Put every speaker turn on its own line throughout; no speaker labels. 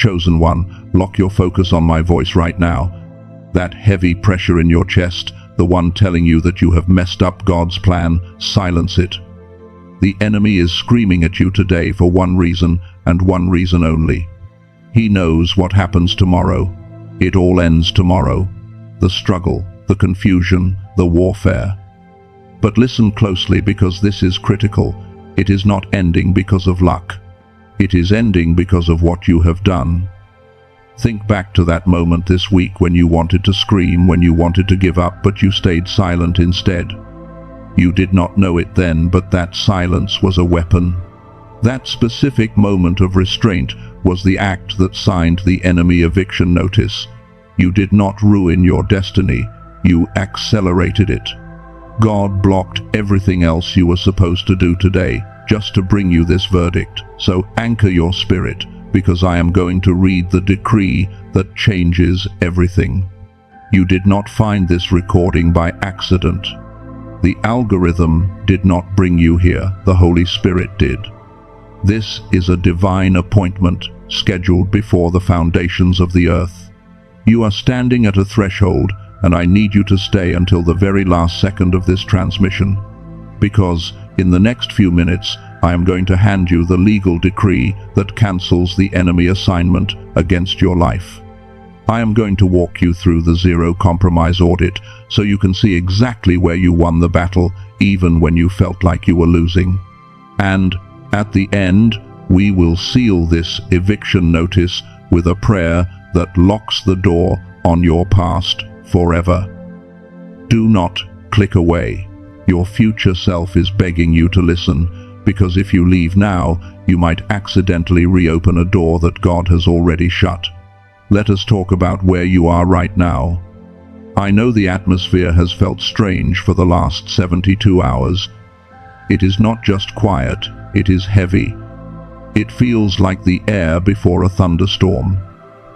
Chosen one, lock your focus on my voice right now. That heavy pressure in your chest, the one telling you that you have messed up God's plan, silence it. The enemy is screaming at you today for one reason, and one reason only. He knows what happens tomorrow. It all ends tomorrow. The struggle, the confusion, the warfare. But listen closely, because this is critical. It is not ending because of luck. It is ending because of what you have done. Think back to that moment this week when you wanted to scream, when you wanted to give up, but you stayed silent instead. You did not know it then, but that silence was a weapon. That specific moment of restraint was the act that signed the enemy eviction notice. You did not ruin your destiny, you accelerated it. God blocked everything else you were supposed to do today, just to bring you this verdict. So anchor your spirit, because I am going to read the decree that changes everything. You did not find this recording by accident. The algorithm did not bring you here, the Holy Spirit did. This is a divine appointment scheduled before the foundations of the earth. You are standing at a threshold, and I need you to stay until the very last second of this transmission, because in the next few minutes I am going to hand you the legal decree that cancels the enemy assignment against your life. I am going to walk you through the zero compromise audit so you can see exactly where you won the battle, even when you felt like you were losing. And at the end, we will seal this eviction notice with a prayer that locks the door on your past forever. Do not click away. Your future self is begging you to listen, because if you leave now, you might accidentally reopen a door that God has already shut. Let us talk about where you are right now. I know the atmosphere has felt strange for the last 72 hours. It is not just quiet, it is heavy. It feels like the air before a thunderstorm.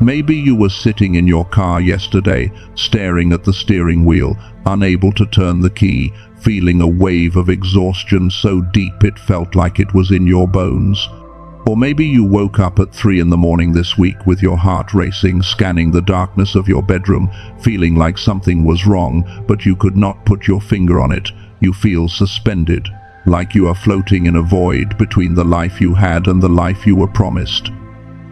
Maybe you were sitting in your car yesterday, staring at the steering wheel, unable to turn the key, feeling a wave of exhaustion so deep it felt like it was in your bones. Or maybe you woke up at 3 in the morning this week with your heart racing, scanning the darkness of your bedroom, feeling like something was wrong, but you could not put your finger on it. You feel suspended, like you are floating in a void between the life you had and the life you were promised.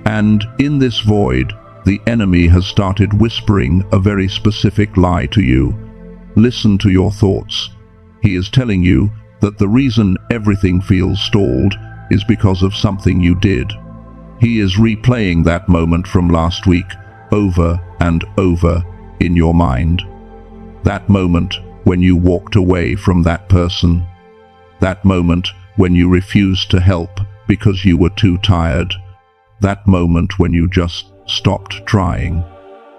And in this void, the enemy has started whispering a very specific lie to you. Listen to your thoughts. He is telling you that the reason everything feels stalled is because of something you did. He is replaying that moment from last week over and over in your mind. That moment when you walked away from that person. That moment when you refused to help because you were too tired. That moment when you just stopped trying.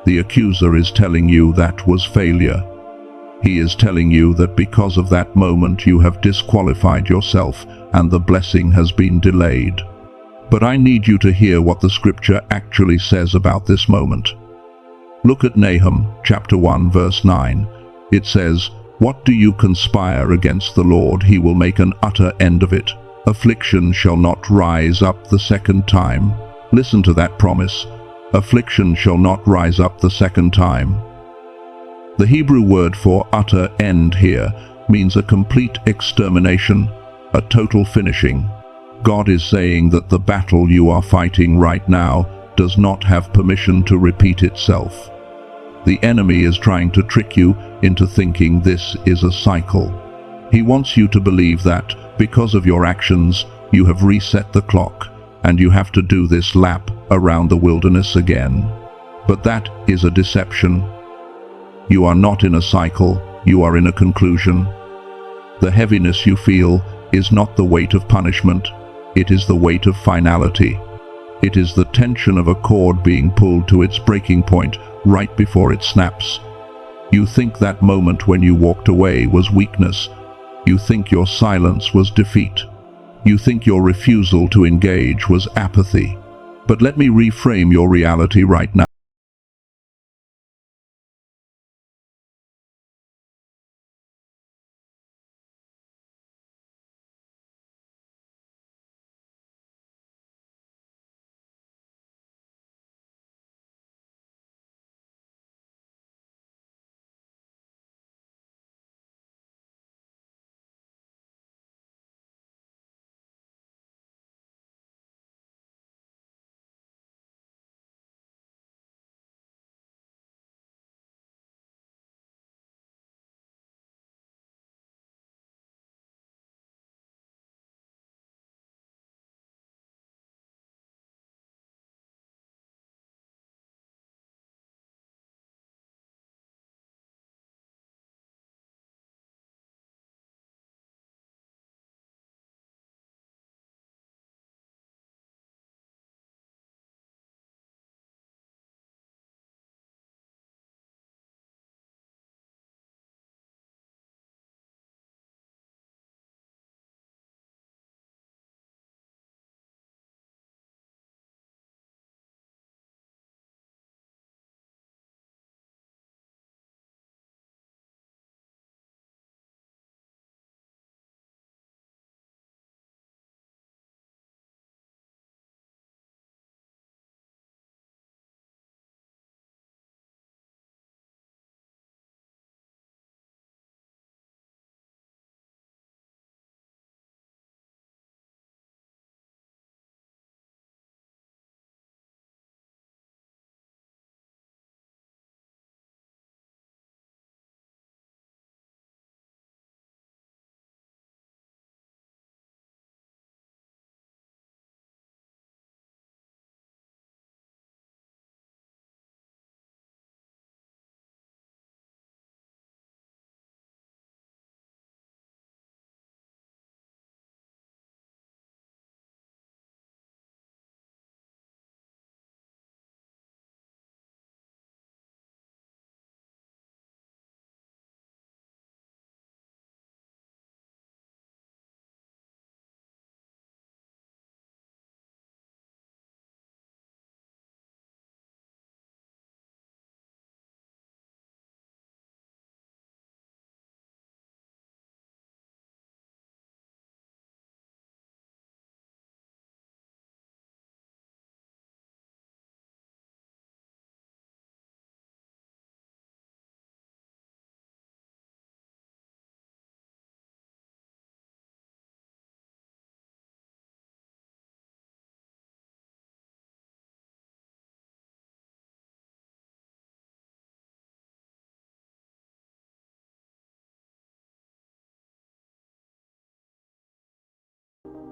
The accuser is telling you that was failure. He is telling you that because of that moment you have disqualified yourself and the blessing has been delayed. But I need you to hear what the scripture actually says about this moment. Look at Nahum chapter 1 verse 9. It says, "What do you conspire against the Lord? He will make an utter end of it. Affliction shall not rise up the second time." Listen to that promise. Affliction shall not rise up the second time. The Hebrew word for utter end here means a complete extermination, a total finishing. God is saying that the battle you are fighting right now does not have permission to repeat itself. The enemy is trying to trick you into thinking this is a cycle. He wants you to believe that, because of your actions, you have reset the clock, and you have to do this lap around the wilderness again. But that is a deception. You are not in a cycle, you are in a conclusion. The heaviness you feel is not the weight of punishment, it is the weight of finality. It is the tension of a cord being pulled to its breaking point right before it snaps. You think that moment when you walked away was weakness. You think your silence was defeat. You think your refusal to engage was apathy. But let me reframe your reality right now.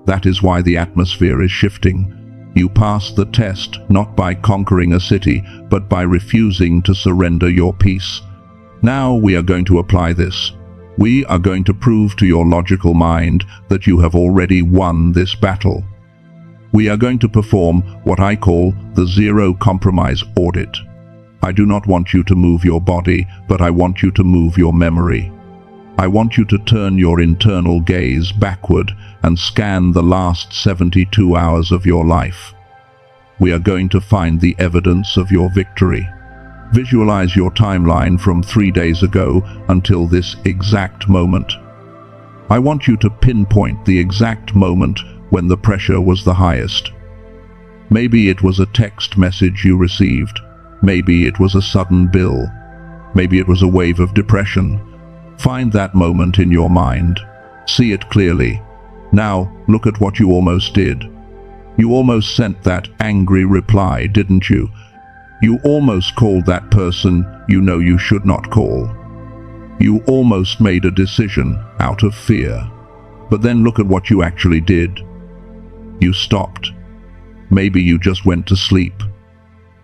That is why the atmosphere is shifting. You pass the test not by conquering a city, but by refusing to surrender your peace. Now we are going to apply this. We are going to prove to your logical mind that you have already won this battle. We are going to perform what I call the zero compromise audit. I do not want you to move your body, but I want you to move your memory. I want you to turn your internal gaze backward and scan the last 72 hours of your life. We are going to find the evidence of your victory. Visualize your timeline from 3 days ago until this exact moment. I want you to pinpoint the exact moment when the pressure was the highest. Maybe it was a text message you received. Maybe it was a sudden bill. Maybe it was a wave of depression. Find that moment in your mind. See it clearly. Now, look at what you almost did. You almost sent that angry reply, didn't you? You almost called that person you know you should not call. You almost made a decision out of fear. But then look at what you actually did. You stopped. Maybe you just went to sleep.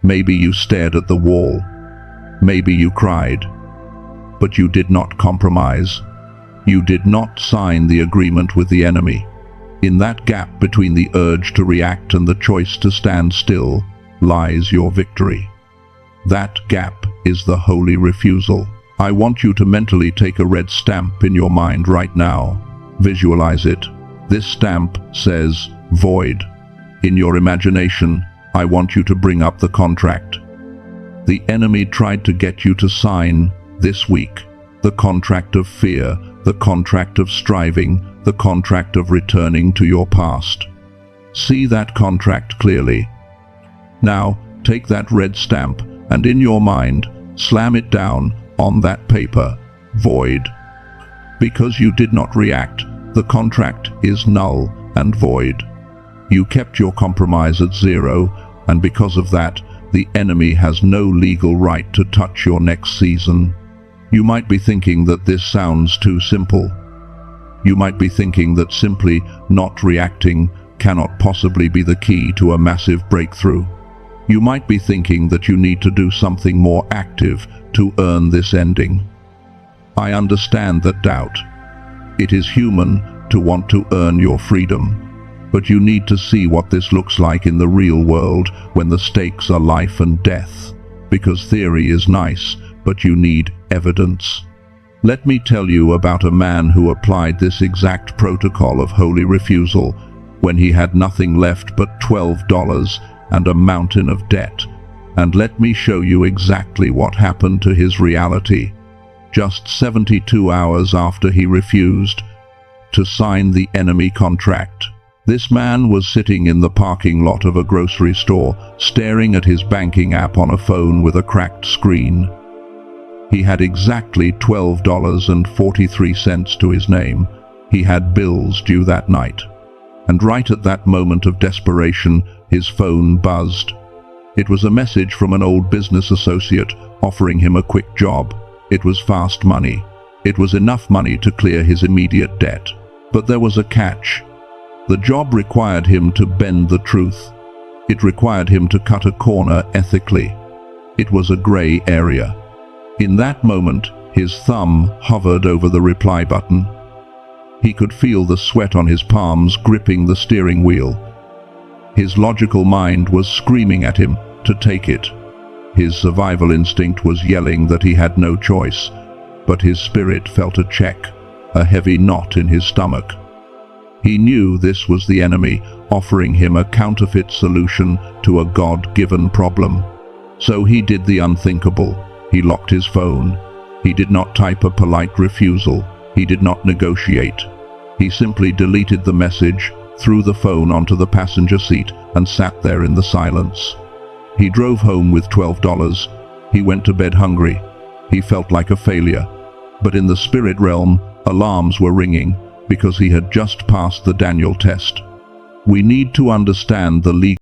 Maybe you stared at the wall. Maybe you cried. But you did not compromise. You did not sign the agreement with the enemy. In that gap between the urge to react and the choice to stand still lies your victory. That gap is the holy refusal. I want you to mentally take a red stamp in your mind right now. Visualize it. This stamp says void. In your imagination, I want you to bring up the contract. The enemy tried to get you to sign this week the contract of fear, the contract of striving, the contract of returning to your past. See that contract clearly. Now, take that red stamp and in your mind, slam it down on that paper, void. Because you did not react, the contract is null and void. You kept your compromise at zero, and because of that, the enemy has no legal right to touch your next season. You might be thinking that this sounds too simple. You might be thinking that simply not reacting cannot possibly be the key to a massive breakthrough. You might be thinking that you need to do something more active to earn this ending. I understand that doubt. It is human to want to earn your freedom, but you need to see what this looks like in the real world when the stakes are life and death, because theory is nice, but you need evidence. Let me tell you about a man who applied this exact protocol of holy refusal when he had nothing left but $12 and a mountain of debt. And let me show you exactly what happened to his reality. Just 72 hours after he refused to sign the enemy contract, this man was sitting in the parking lot of a grocery store, staring at his banking app on a phone with a cracked screen. He had exactly $12.43 to his name. He had bills due that night. And right at that moment of desperation, his phone buzzed. It was a message from an old business associate offering him a quick job. It was fast money. It was enough money to clear his immediate debt. But there was a catch. The job required him to bend the truth. It required him to cut a corner ethically. It was a gray area. In that moment, his thumb hovered over the reply button. He could feel the sweat on his palms gripping the steering wheel. His logical mind was screaming at him to take it. His survival instinct was yelling that he had no choice, but his spirit felt a check, a heavy knot in his stomach. He knew this was the enemy offering him a counterfeit solution to a God-given problem. So he did the unthinkable. He locked his phone. He did not type a polite refusal. He did not negotiate. He simply deleted the message, threw the phone onto the passenger seat, and sat there in the silence. He drove home with $12. He went to bed hungry. He felt like a failure. But in the spirit realm, alarms were ringing because he had just passed the Daniel test. We need to understand the legal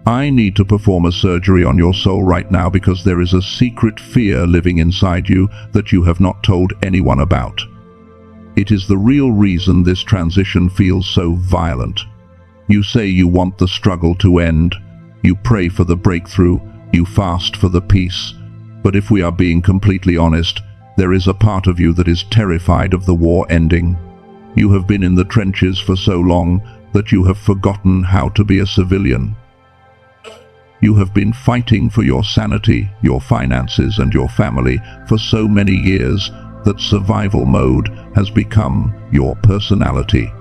I need to perform a surgery on your soul right now because there is a secret fear living inside you that you have not told anyone about. It is the real reason this transition feels so violent. You say you want the struggle to end, you pray for the breakthrough, you fast for the peace. But if we are being completely honest, there is a part of you that is terrified of the war ending. You have been in the trenches for so long that you have forgotten how to be a civilian. You have been fighting for your sanity, your finances, and your family for so many years that survival mode has become your personality.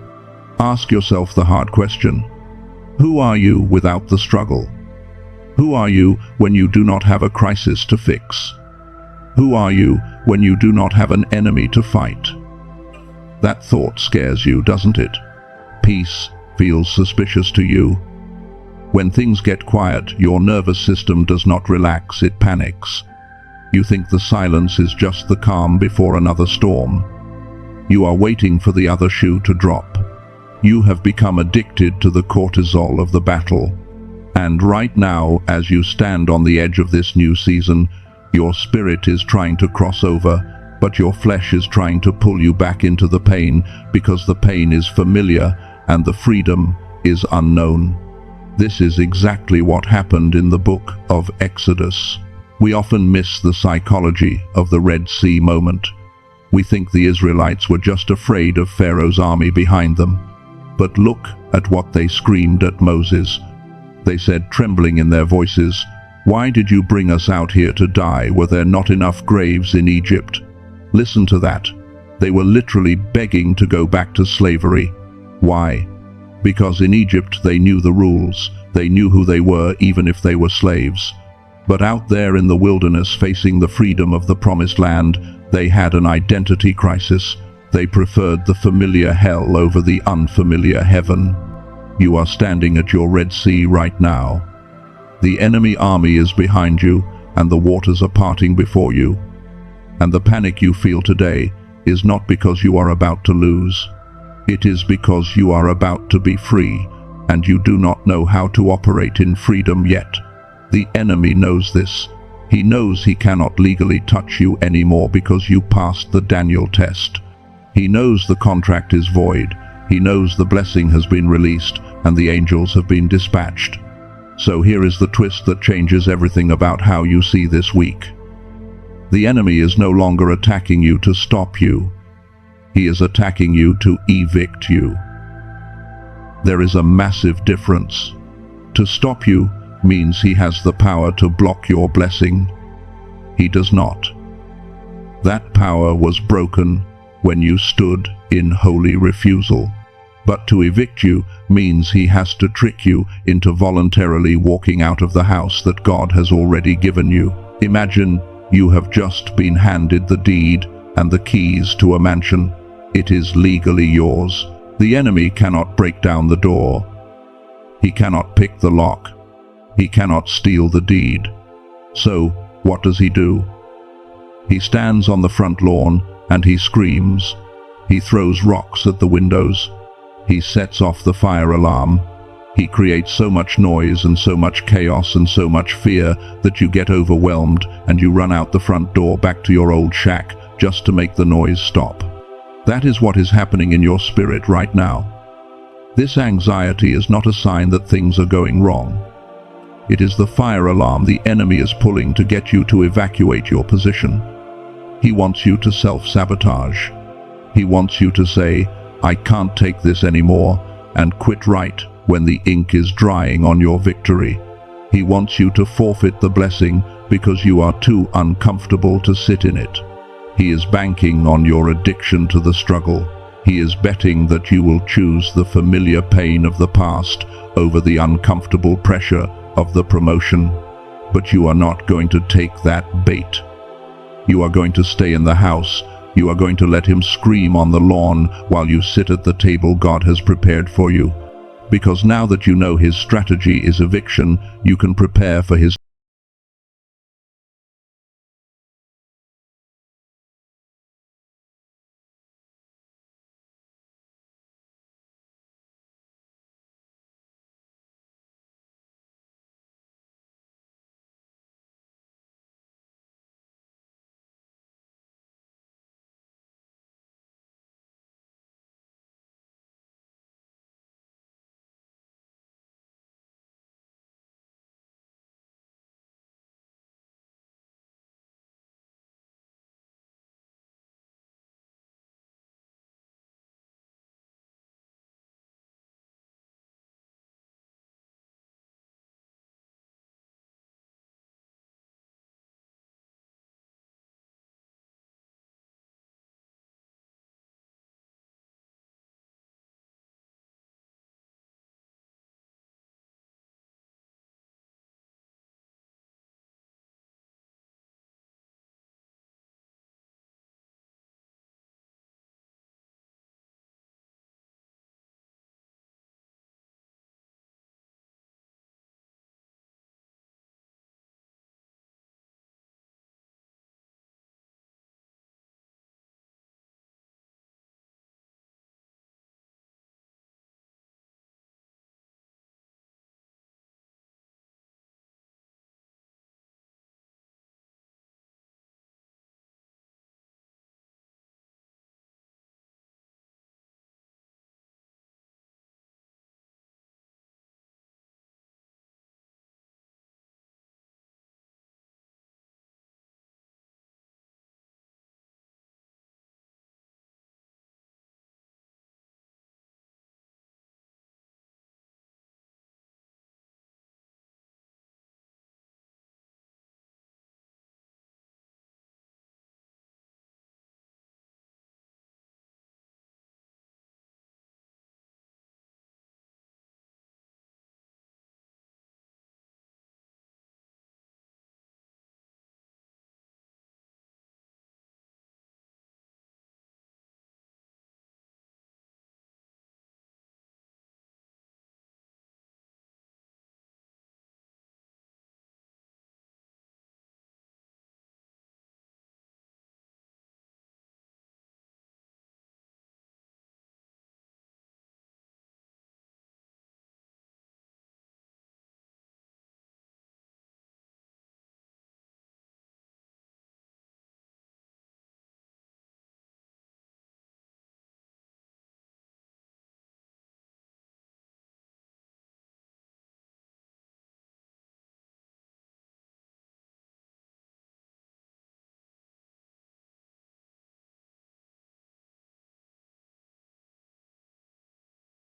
Ask yourself the hard question: who are you without the struggle? Who are you when you do not have a crisis to fix? Who are you when you do not have an enemy to fight? That thought scares you, doesn't it? Peace feels suspicious to you. When things get quiet, your nervous system does not relax, it panics. You think the silence is just the calm before another storm. You are waiting for the other shoe to drop. You have become addicted to the cortisol of the battle. And right now, as you stand on the edge of this new season, your spirit is trying to cross over, but your flesh is trying to pull you back into the pain because the pain is familiar and the freedom is unknown. This is exactly what happened in the book of Exodus. We often miss the psychology of the Red Sea moment. We think the Israelites were just afraid of Pharaoh's army behind them. But look at what they screamed at Moses. They said, trembling in their voices, "Why did you bring us out here to die? Were there not enough graves in Egypt?" Listen to that. They were literally begging to go back to slavery. Why? Because in Egypt they knew the rules. They knew who they were, even if they were slaves. But out there in the wilderness, facing the freedom of the promised land, they had an identity crisis. They preferred the familiar hell over the unfamiliar heaven. You are standing at your Red Sea right now. The enemy army is behind you, and the waters are parting before you. And the panic you feel today is not because you are about to lose. It is because you are about to be free, and you do not know how to operate in freedom yet. The enemy knows this. He knows he cannot legally touch you anymore because you passed the Daniel test. He knows the contract is void. He knows the blessing has been released and the angels have been dispatched. So here is the twist that changes everything about how you see this week. The enemy is no longer attacking you to stop you. He is attacking you to evict you. There is a massive difference. To stop you means he has the power to block your blessing. He does not. That power was broken when you stood in holy refusal. But to evict you means he has to trick you into voluntarily walking out of the house that God has already given you. Imagine you have just been handed the deed and the keys to a mansion. It is legally yours. The enemy cannot break down the door. He cannot pick the lock. He cannot steal the deed. So, what does he do? He stands on the front lawn and he screams. He throws rocks at the windows. He sets off the fire alarm. He creates so much noise and so much chaos and so much fear that you get overwhelmed and you run out the front door back to your old shack just to make the noise stop. That is what is happening in your spirit right now. This anxiety is not a sign that things are going wrong. It is the fire alarm the enemy is pulling to get you to evacuate your position. He wants you to self-sabotage. He wants you to say, "I can't take this anymore," and quit right when the ink is drying on your victory. He wants you to forfeit the blessing because you are too uncomfortable to sit in it. He is banking on your addiction to the struggle. He is betting that you will choose the familiar pain of the past over the uncomfortable pressure of the promotion. But you are not going to take that bait. You are going to stay in the house. You are going to let him scream on the lawn while you sit at the table God has prepared for you. Because now that you know his strategy is eviction, you can prepare for his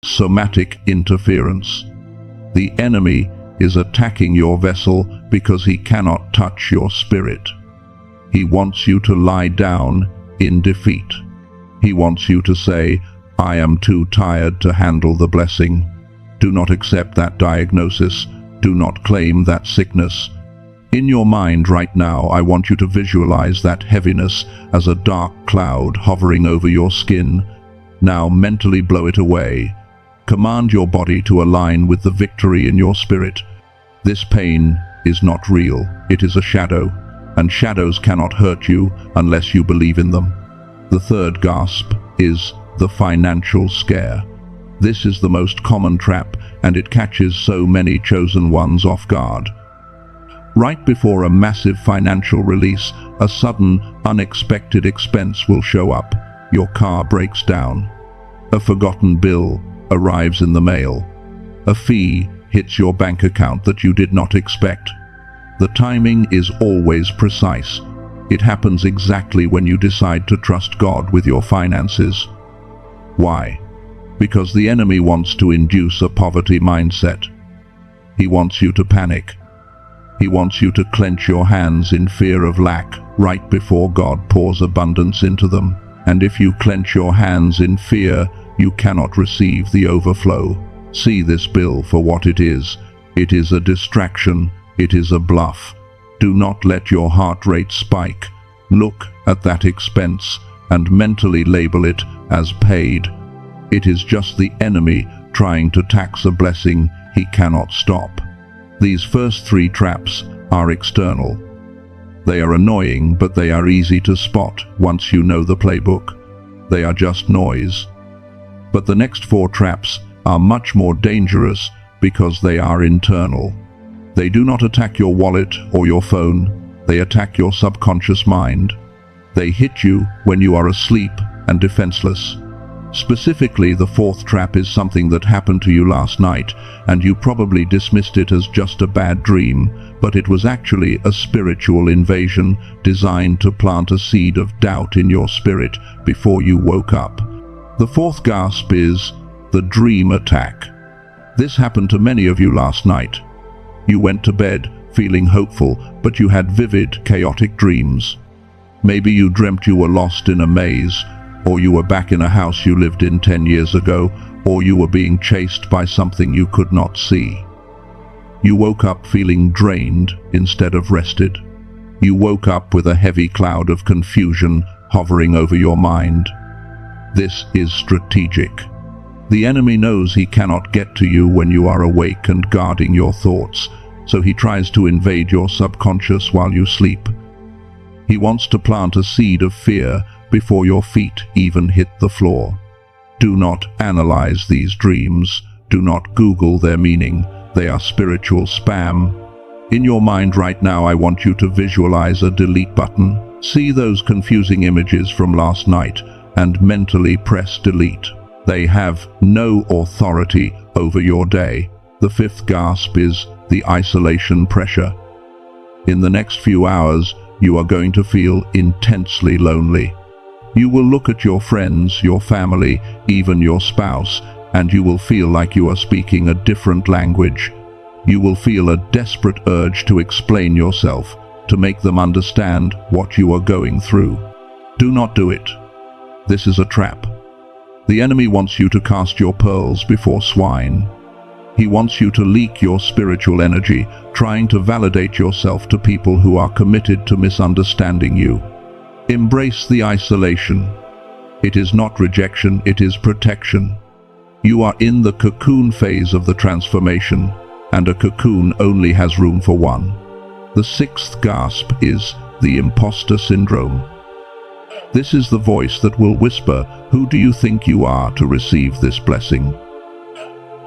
Somatic interference. The enemy is attacking your vessel because he cannot touch your spirit. He wants you to lie down in defeat. He wants you to say, "I am too tired to handle the blessing." Do not accept that diagnosis. Do not claim that sickness. In your mind right now, I want you to visualize that heaviness as a dark cloud hovering over your skin. Now mentally blow it away. Command your body to align with the victory in your spirit. This pain is not real. It is a shadow, and shadows cannot hurt you unless you believe in them. The third gasp is the financial scare. This is the most common trap, and it catches so many chosen ones off guard. Right before a massive financial release, a sudden, unexpected expense will show up. Your car breaks down. A forgotten bill arrives in the mail. A fee hits your bank account that you did not expect. The timing is always precise. It happens exactly when you decide to trust God with your finances. Why? Because the enemy wants to induce a poverty mindset. He wants you to panic. He wants you to clench your hands in fear of lack right before God pours abundance into them. And if you clench your hands in fear, you cannot receive the overflow. See this bill for what it is. It is a distraction. It is a bluff. Do not let your heart rate spike. Look at that expense and mentally label it as paid. It is just the enemy trying to tax a blessing he cannot stop. These first three traps are external. They are annoying, but they are easy to spot once you know the playbook. They are just noise. But the next four traps are much more dangerous because they are internal. They do not attack your wallet or your phone. They attack your subconscious mind. They hit you when you are asleep and defenseless. Specifically, the fourth trap is something that happened to you last night, and you probably dismissed it as just a bad dream, but it was actually a spiritual invasion designed to plant a seed of doubt in your spirit before you woke up. The fourth gasp is the dream attack. This happened to many of you last night. You went to bed feeling hopeful, but you had vivid, chaotic dreams. Maybe you dreamt you were lost in a maze, or you were back in a house you lived in 10 years ago, or you were being chased by something you could not see. You woke up feeling drained instead of rested. You woke up with a heavy cloud of confusion hovering over your mind. This is strategic. The enemy knows he cannot get to you when you are awake and guarding your thoughts, so he tries to invade your subconscious while you sleep. He wants to plant a seed of fear before your feet even hit the floor. Do not analyze these dreams. Do not Google their meaning. They are spiritual spam. In your mind right now, I want you to visualize a delete button. See those confusing images from last night and mentally press delete. They have no authority over your day. The fifth gasp is the isolation pressure. In the next few hours, you are going to feel intensely lonely. You will look at your friends, your family, even your spouse, and you will feel like you are speaking a different language. You will feel a desperate urge to explain yourself, to make them understand what you are going through. Do not do it. This is a trap. The enemy wants you to cast your pearls before swine. He wants you to leak your spiritual energy, trying to validate yourself to people who are committed to misunderstanding you. Embrace the isolation. It is not rejection, it is protection. You are in the cocoon phase of the transformation, and a cocoon only has room for one. The sixth gasp is the imposter syndrome. This is the voice that will whisper, "Who do you think you are to receive this blessing?"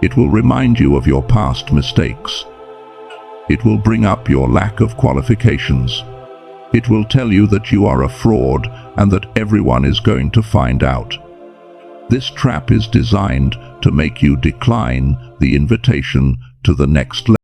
It will remind you of your past mistakes. It will bring up your lack of qualifications. It will tell you that you are a fraud and that everyone is going to find out. This trap is designed to make you decline the invitation to the next level.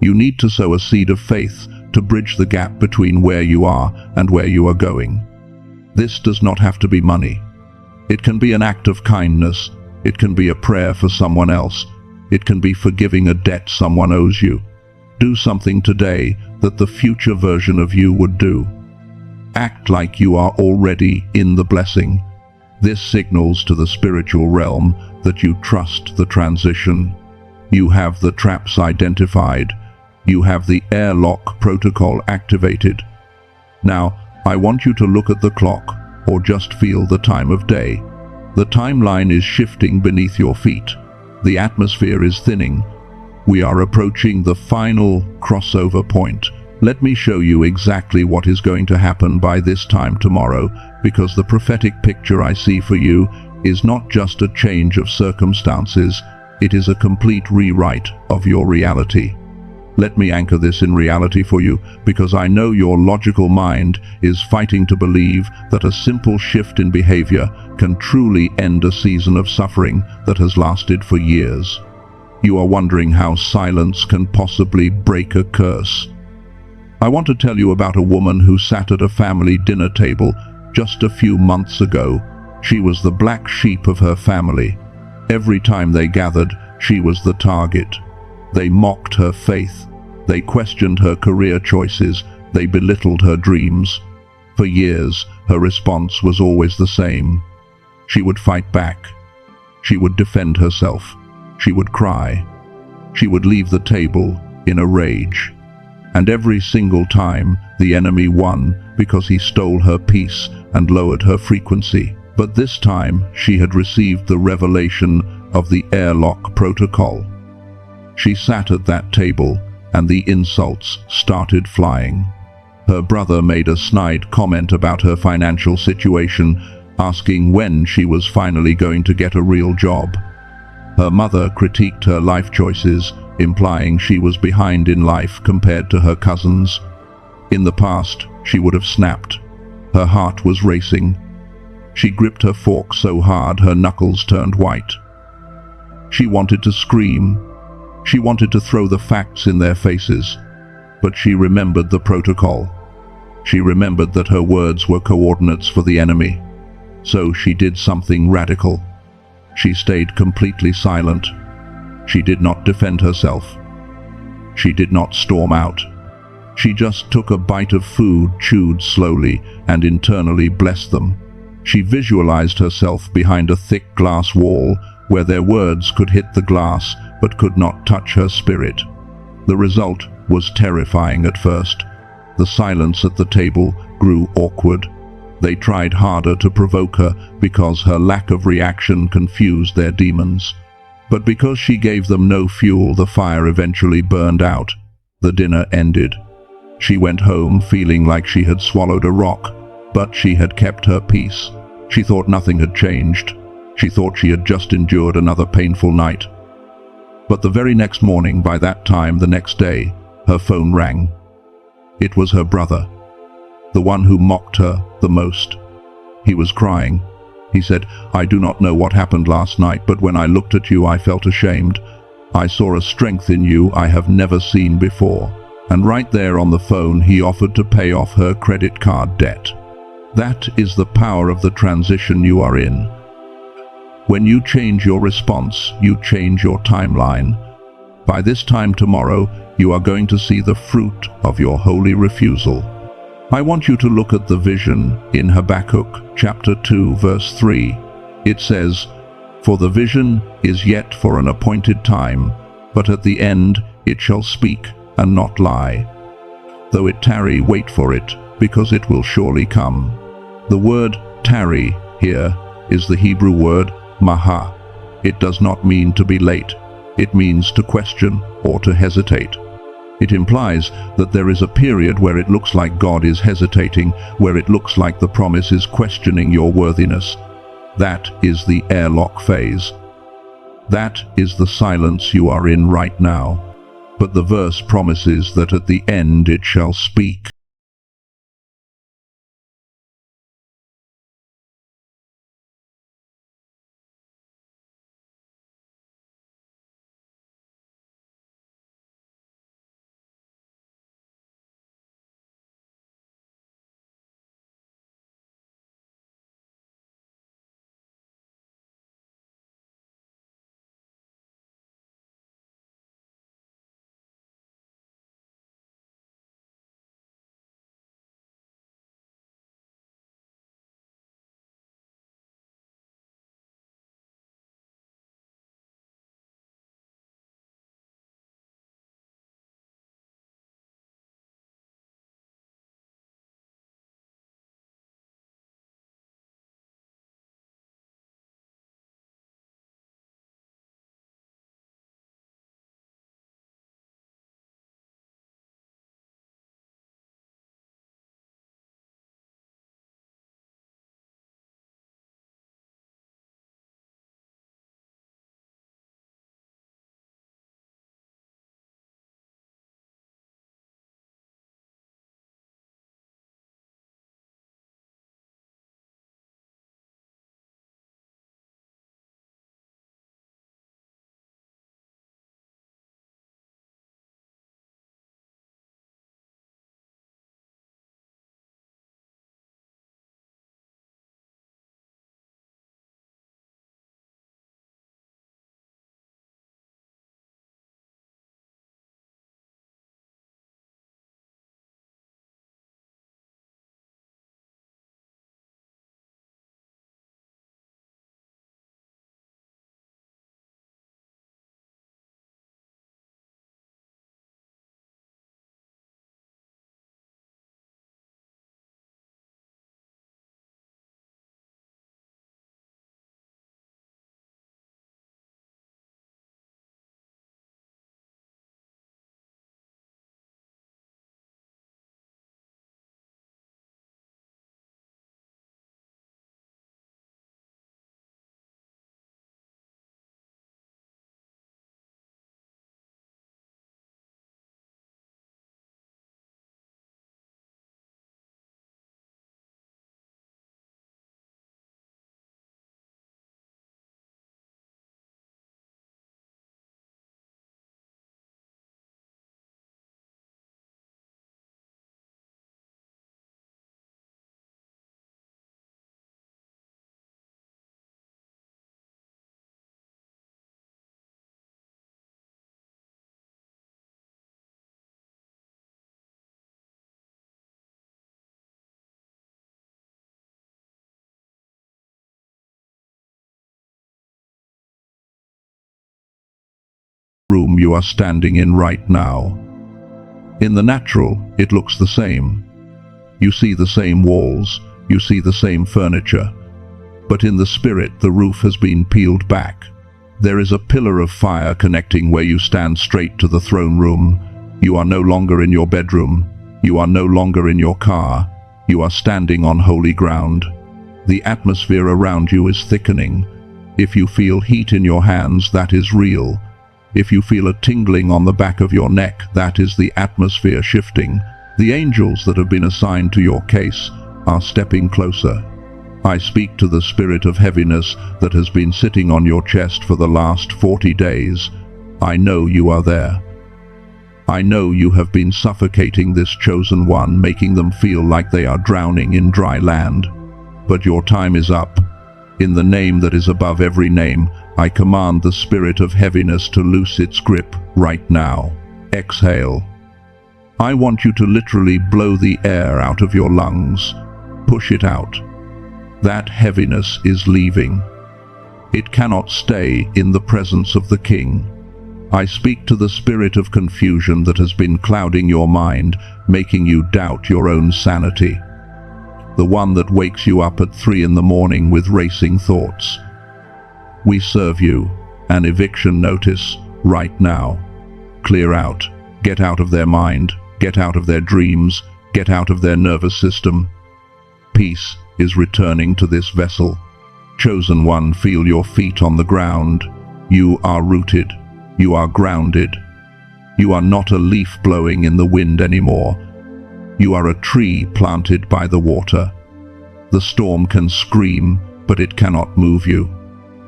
You need to sow a seed of faith to bridge the gap between where you are and where you are going. This does not have to be money. It can be an act of kindness. It can be a prayer for someone else. It can be forgiving a debt someone owes you. Do something today that the future version of you would do. Act like you are already in the blessing. This signals to the spiritual realm that you trust the transition. You have the traps identified. You have the airlock protocol activated. Now, I want you to look at the clock, or just feel the time of day. The timeline is shifting beneath your feet. The atmosphere is thinning. We are approaching the final crossover point. Let me show you exactly what is going to happen by this time tomorrow, because the prophetic picture I see for you is not just a change of circumstances, it is a complete rewrite of your reality. Let me anchor this in reality for you, because I know your logical mind is fighting to believe that a simple shift in behavior can truly end a season of suffering that has lasted for years. You are wondering how silence can possibly break a curse. I want to tell you about a woman who sat at a family dinner table just a few months ago. She was the black sheep of her family. Every time they gathered, she was the target. They mocked her faith. They questioned her career choices. They belittled her dreams. For years, her response was always the same. She would fight back. She would defend herself. She would cry. She would leave the table in a rage. And every single time, the enemy won because he stole her peace and lowered her frequency. But this time, she had received the revelation of the airlock protocol. She sat at that table, and the insults started flying. Her brother made a snide comment about her financial situation, asking when she was finally going to get a real job. Her mother critiqued her life choices, implying she was behind in life compared to her cousins. In the past, she would have snapped. Her heart was racing. She gripped her fork so hard her knuckles turned white. She wanted to scream. She wanted to throw the facts in their faces. But she remembered the protocol. She remembered that her words were coordinates for the enemy. So she did something radical. She stayed completely silent. She did not defend herself. She did not storm out. She just took a bite of food, chewed slowly, and internally blessed them. She visualized herself behind a thick glass wall where their words could hit the glass but could not touch her spirit. The result was terrifying at first. The silence at the table grew awkward. They tried harder to provoke her because her lack of reaction confused their demons. But because she gave them no fuel, the fire eventually burned out. The dinner ended. She went home feeling like she had swallowed a rock, but she had kept her peace. She thought nothing had changed. She thought she had just endured another painful night. But the very next morning, by that time the next day, her phone rang. It was her brother, the one who mocked her the most. He was crying. He said, "I do not know what happened last night, but when I looked at you, I felt ashamed. I saw a strength in you I have never seen before." And right there on the phone, he offered to pay off her credit card debt. That is the power of the transition you are in. When you change your response, you change your timeline. By this time tomorrow, you are going to see the fruit of your holy refusal. I want you to look at the vision in Habakkuk chapter 2 verse 3. It says, "For the vision is yet for an appointed time, but at the end it shall speak and not lie. Though it tarry, wait for it, because it will surely come." The word tarry here is the Hebrew word maha. It does not mean to be late. It means to question or to hesitate. It implies that there is a period where it looks like God is hesitating, where it looks like the promise is questioning your worthiness. That is the airlock phase. That is the silence you are in right now. But the verse promises that at the end it shall speak. you are standing in right now. In the natural, it looks the same. You see the same walls, you see the same furniture. But in the spirit, the roof has been peeled back. There is a pillar of fire connecting where you stand straight to the throne room. You are no longer in your bedroom. You are no longer in your car. You are standing on holy ground. The atmosphere around you is thickening. If you feel heat in your hands, that is real. If you feel a tingling on the back of your neck, that is the atmosphere shifting. The angels that have been assigned to your case are stepping closer. I speak to the spirit of heaviness that has been sitting on your chest for the last 40 days. I know you are there. I know you have been suffocating this chosen one, making them feel like they are drowning in dry land. But your time is up. In the name that is above every name, I command the spirit of heaviness to loose its grip right now. Exhale. I want you to literally blow the air out of your lungs. Push it out. That heaviness is leaving. It cannot stay in the presence of the King. I speak to the spirit of confusion that has been clouding your mind, making you doubt your own sanity. The one that wakes you up at 3 in the morning with racing thoughts. We serve you an eviction notice right now. Clear out. Get out of their mind. Get out of their dreams. Get out of their nervous system. Peace is returning to this vessel. Chosen one, feel your feet on the ground. You are rooted. You are grounded. You are not a leaf blowing in the wind anymore. You are a tree planted by the water. The storm can scream, but it cannot move you.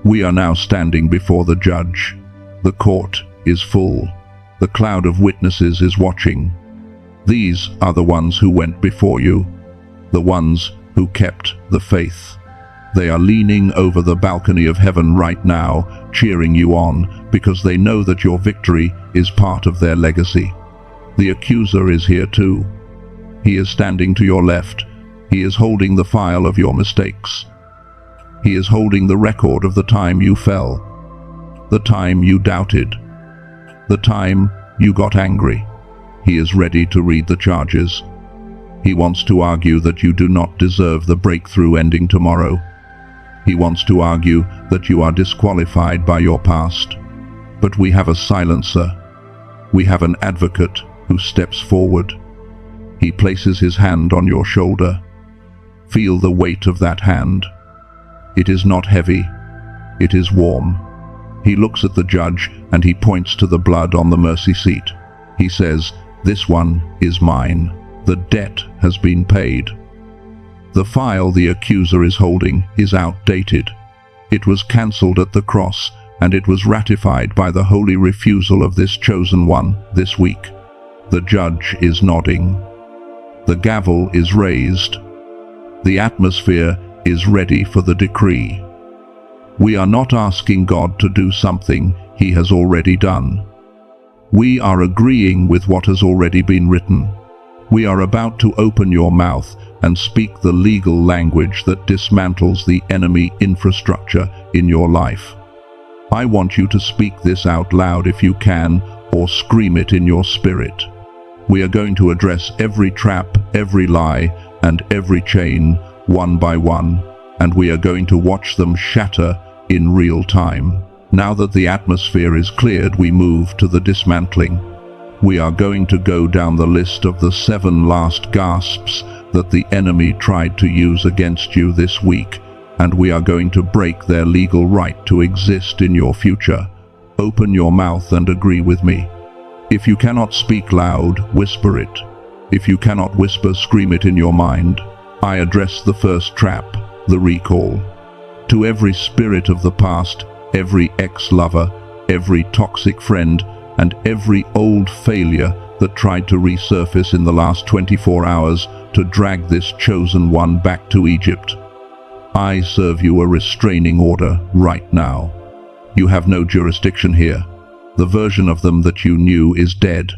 We are now standing before the judge. The court is full. The cloud of witnesses is watching. These are the ones who went before you, the ones who kept the faith. They are leaning over the balcony of heaven right now, cheering you on, because they know that your victory is part of their legacy. The accuser is here too. He is standing to your left. He is holding the file of your mistakes. He is holding the record of the time you fell, the time you doubted, the time you got angry. He is ready to read the charges. He wants to argue that you do not deserve the breakthrough ending tomorrow. He wants to argue that you are disqualified by your past. But we have a silencer. We have an advocate who steps forward. He places his hand on your shoulder. Feel the weight of that hand. It is not heavy. It is warm. He looks at the judge and he points to the blood on the mercy seat. He says, "This one is mine. The debt has been paid." The file the accuser is holding is outdated. It was cancelled at the cross, and it was ratified by the holy refusal of this chosen one this week. The judge is nodding. The gavel is raised. The atmosphere is ready for the decree. We are not asking God to do something He has already done. We are agreeing with what has already been written. We are about to open your mouth and speak the legal language that dismantles the enemy infrastructure in your life. I want you to speak this out loud if you can, or scream it in your spirit. We are going to address every trap, every lie, and every chain, one by one, and we are going to watch them shatter in real time. Now that the atmosphere is cleared, we move to the dismantling. We are going to go down the list of the 7 last gasps that the enemy tried to use against you this week, and we are going to break their legal right to exist in your future. Open your mouth and agree with me. If you cannot speak loud, whisper it. If you cannot whisper, scream it in your mind. I address the first trap, the recall. To every spirit of the past, every ex-lover, every toxic friend, and every old failure that tried to resurface in the last 24 hours to drag this chosen one back to Egypt. I serve you a restraining order right now. You have no jurisdiction here. The version of them that you knew is dead.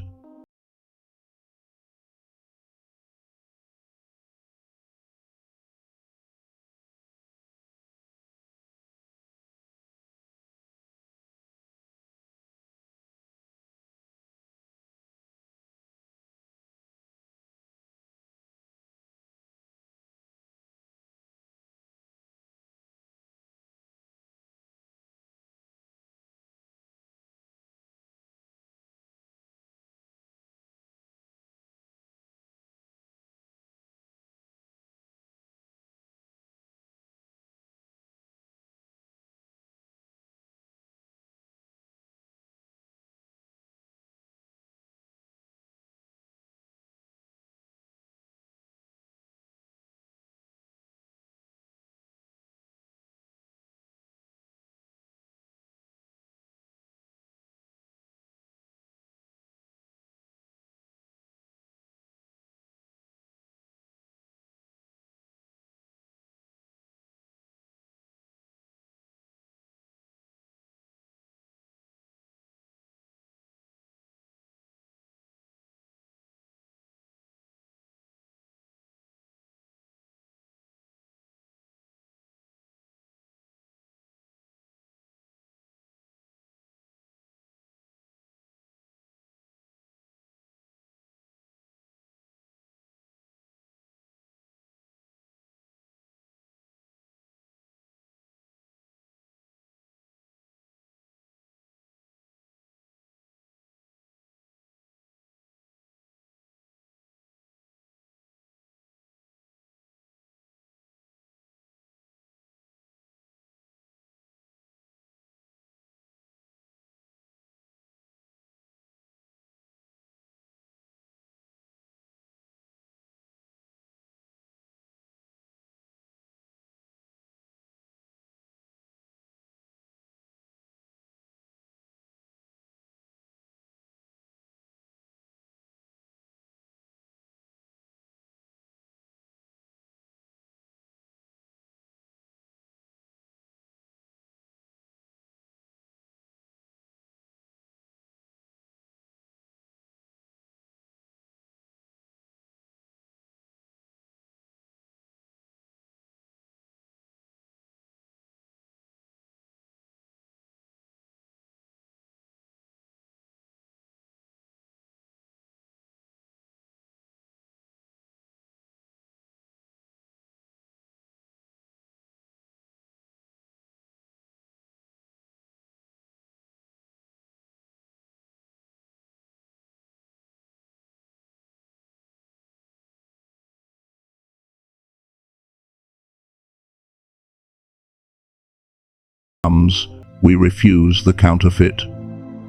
comes, we refuse the counterfeit.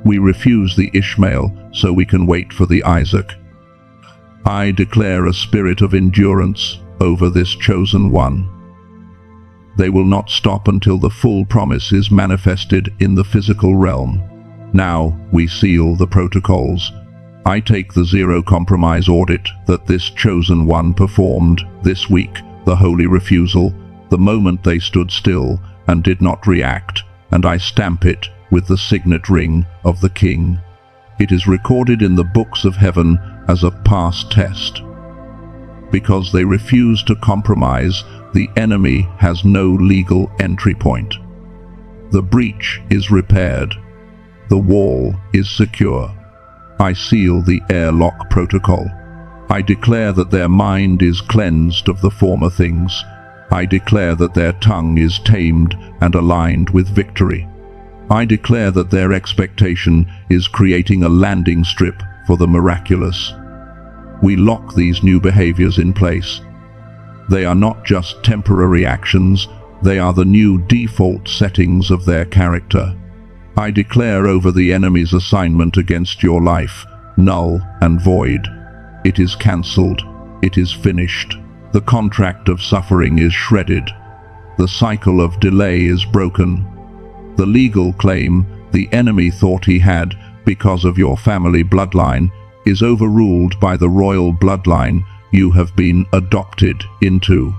We refuse the Ishmael so we can wait for the Isaac. I declare a spirit of endurance over this chosen one. They will not stop until the full promise is manifested in the physical realm. Now we seal the protocols. I take the zero-compromise audit that this chosen one performed this week, the holy refusal, the moment they stood still and did not react, and I stamp it with the signet ring of the King. It is recorded in the books of heaven as a past test. Because they refuse to compromise, the enemy has no legal entry point. The breach is repaired. The wall is secure. I seal the airlock protocol. I declare that their mind is cleansed of the former things. I declare that their tongue is tamed and aligned with victory. I declare that their expectation is creating a landing strip for the miraculous. We lock these new behaviors in place. They are not just temporary actions, they are the new default settings of their character. I declare over the enemy's assignment against your life, null and void. It is cancelled. It is finished. The contract of suffering is shredded. The cycle of delay is broken. The legal claim the enemy thought he had because of your family bloodline is overruled by the royal bloodline you have been adopted into.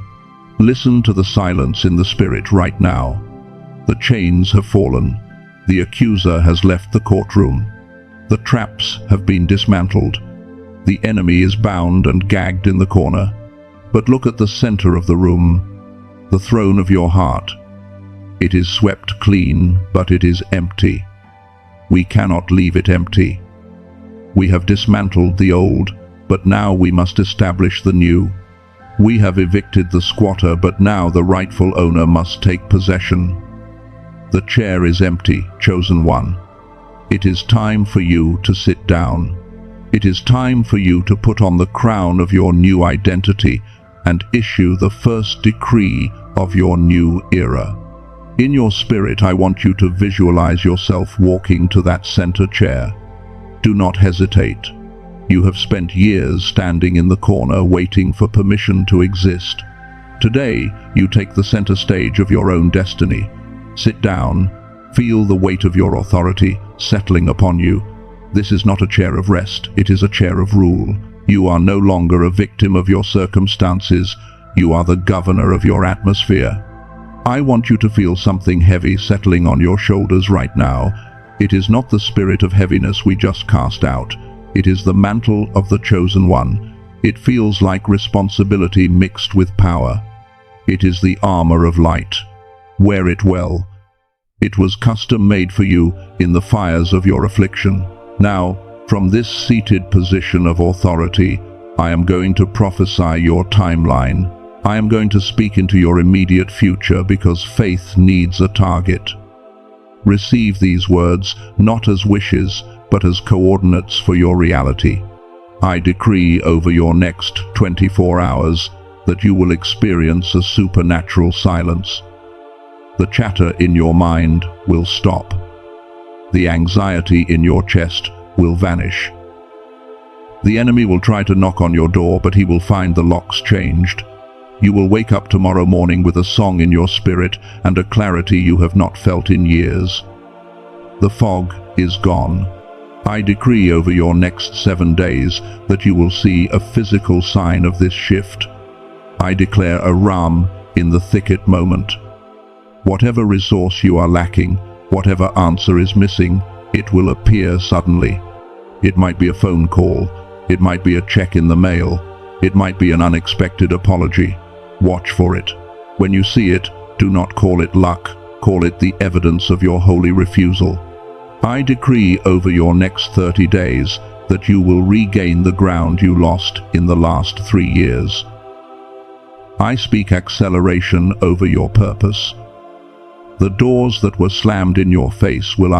Listen to the silence in the spirit right now. The chains have fallen. The accuser has left the courtroom. The traps have been dismantled. The enemy is bound and gagged in the corner. But look at the center of the room, the throne of your heart. It is swept clean, but it is empty. We cannot leave it empty. We have dismantled the old, but now we must establish the new. We have evicted the squatter, but now the rightful owner must take possession. The chair is empty, chosen one. It is time for you to sit down. It is time for you to put on the crown of your new identity and issue the first decree of your new era. In your spirit, I want you to visualize yourself walking to that center chair. Do not hesitate. You have spent years standing in the corner waiting for permission to exist. Today, you take the center stage of your own destiny. Sit down. Feel the weight of your authority settling upon you. This is not a chair of rest, it is a chair of rule. You are no longer a victim of your circumstances. You are the governor of your atmosphere. I want you to feel something heavy settling on your shoulders right now. It is not the spirit of heaviness we just cast out. It is the mantle of the chosen one. It feels like responsibility mixed with power. It is the armor of light. Wear it well. It was custom made for you in the fires of your affliction. Now, from this seated position of authority, I am going to prophesy your timeline. I am going to speak into your immediate future because faith needs a target. Receive these words not as wishes, but as coordinates for your reality. I decree over your next 24 hours that you will experience a supernatural silence. The chatter in your mind will stop. The anxiety in your chest will vanish. The enemy will try to knock on your door, but he will find the locks changed. You will wake up tomorrow morning with a song in your spirit and a clarity you have not felt in years. The fog is gone. I decree over your next 7 days that you will see a physical sign of this shift. I declare a ram in the thicket moment. Whatever resource you are lacking, whatever answer is missing, it will appear suddenly. It might be a phone call. It might be a check in the mail. It might be an unexpected apology. Watch for it. When you see it, do not call it luck. Call it the evidence of your holy refusal. I decree over your next 30 days that you will regain the ground you lost in the last 3 years. I speak acceleration over your purpose. The doors that were slammed in your face will